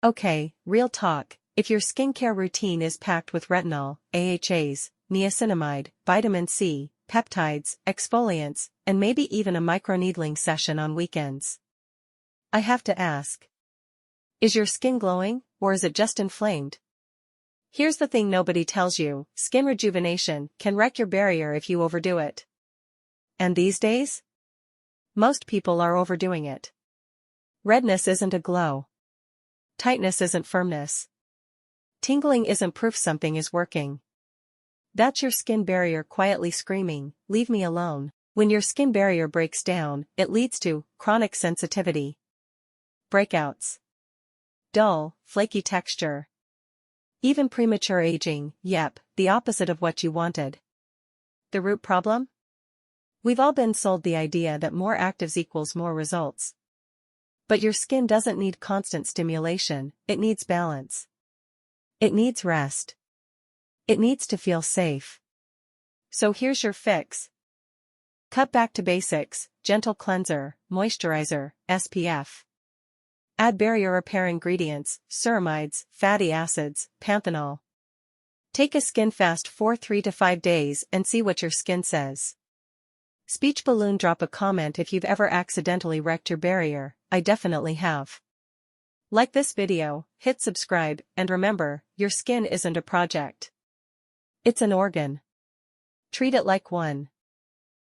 Okay, real talk, if your skincare routine is packed with retinol, AHAs, niacinamide, vitamin C, peptides, exfoliants, and maybe even a microneedling session on weekends, I have to ask. Is your skin glowing, or is it just inflamed? Here's the thing nobody tells you, skin rejuvenation can wreck your barrier if you overdo it. And these days? Most people are overdoing it. Redness isn't a glow. Tightness isn't firmness. Tingling isn't proof something is working. That's your skin barrier quietly screaming, "Leave me alone." When your skin barrier breaks down, it leads to chronic sensitivity, breakouts, dull, flaky texture, even premature aging. Yep, the opposite of what you wanted. The root problem? We've all been sold the idea that more actives equals more results. But your skin doesn't need constant stimulation, it needs balance. It needs rest. It needs to feel safe. So here's your fix. Cut back to basics: gentle cleanser, moisturizer, SPF. Add barrier repair ingredients, ceramides, fatty acids, panthenol. Take a skin fast for 3 to 5 days and see what your skin says. Speech balloon: drop a comment if you've ever accidentally wrecked your barrier. I definitely have. Like this video, hit subscribe, and remember, your skin isn't a project. It's an organ. Treat it like one.